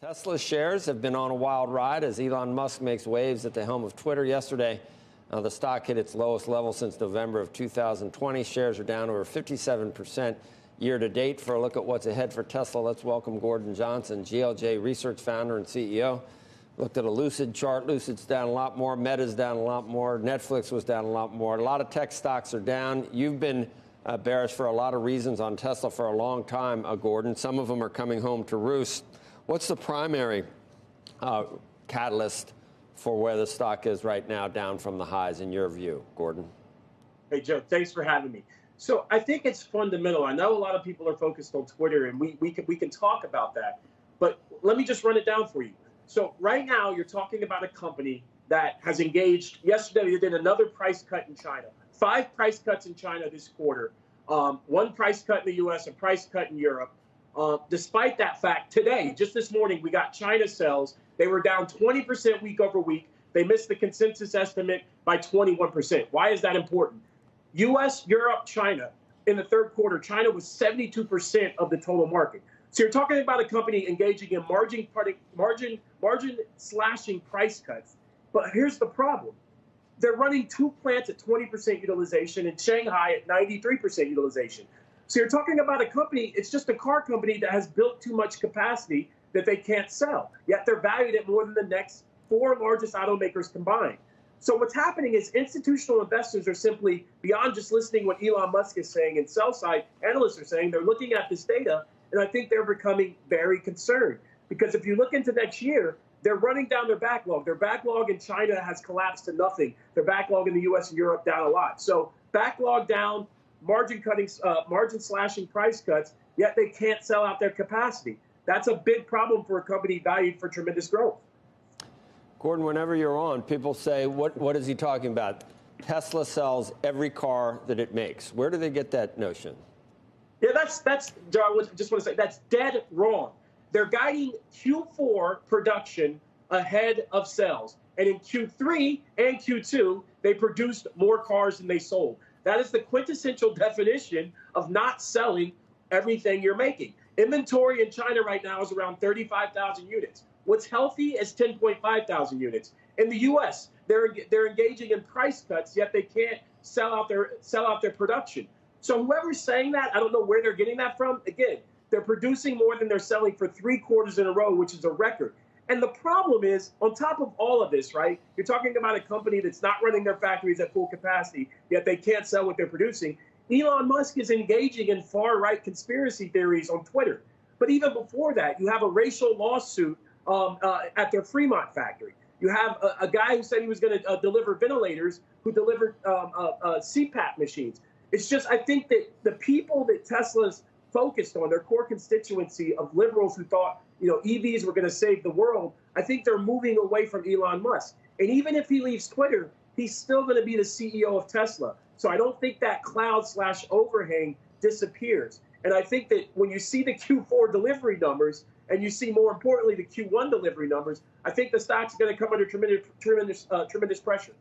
Tesla shares have been on a wild ride as Elon Musk makes waves at the helm of Twitter. Yesterday, the stock hit its lowest level since November of 2020. Shares are down over 57% year to date. For a look at what's ahead for Tesla, let's welcome Gordon Johnson, GLJ research founder and CEO. Looked at a Lucid chart. Lucid's down a lot more. Meta's down a lot more. Netflix was down a lot more. A lot of tech stocks are down. You've been bearish for a lot of reasons on Tesla for a long time, Gordon. Some of them are coming home to roost. What's the primary catalyst for where the stock is right now, down from the highs, in your view, Gordon? Hey, Joe, thanks for having me. So I think it's fundamental. I know a lot of people are focused on Twitter, and we can talk about that. But let me just run it down for you. So right now, you're talking about a company that has engaged. Yesterday, they did another price cut in China. 5 price cuts in China this quarter. 1 price cut in the U.S., a price cut in Europe. Despite that fact, today, just this morning, we got China sales. They were down 20% week over week. They missed the consensus estimate by 21%. Why is that important? U.S., Europe, China. In the third quarter, China was 72% of the total market. So you're talking about a company engaging in margin slashing price cuts. But here's the problem. They're running 2 plants at 20% utilization and Shanghai at 93% utilization. So you're talking about a company, it's just a car company that has built too much capacity that they can't sell. Yet they're valued at more than the next 4 largest automakers combined. So what's happening is institutional investors are simply, beyond just listening what Elon Musk is saying and sell-side analysts are saying, they're looking at this data, and I think they're becoming very concerned. Because if you look into next year, they're running down their backlog. Their backlog in China has collapsed to nothing. Their backlog in the U.S. and Europe down a lot. So backlog down, margin slashing price cuts, yet they can't sell out their capacity. That's a big problem for a company valued for tremendous growth. Gordon, whenever you're on, people say, what is he talking about? Tesla sells every car that it makes. Where do they get that notion? Yeah, that's Joe, I just want to say, that's dead wrong. They're guiding Q4 production ahead of sales. And in Q3 and Q2, they produced more cars than they sold. That is the quintessential definition of not selling everything you're making. Inventory in China right now is around 35,000 units. What's healthy is 10.5 thousand units. In the U.S., they're engaging in price cuts, yet they can't sell out their production. So whoever's saying that, I don't know where they're getting that from. Again, they're producing more than they're selling for 3 quarters in a row, which is a record. And the problem is, on top of all of this, right, you're talking about a company that's not running their factories at full capacity, yet they can't sell what they're producing. Elon Musk is engaging in far-right conspiracy theories on Twitter. But even before that, you have a racial lawsuit at their Fremont factory. You have a guy who said he was going to deliver ventilators, who delivered CPAP machines. It's just, I think that the people that Tesla's focused on, their core constituency of liberals who thought, EVs were going to save the world, I think they're moving away from Elon Musk. And even if he leaves Twitter, he's still going to be the CEO of Tesla. So I don't think that cloud/overhang disappears. And I think that when you see the Q4 delivery numbers, and you see, more importantly, the Q1 delivery numbers, I think the stock's going to come under tremendous pressure.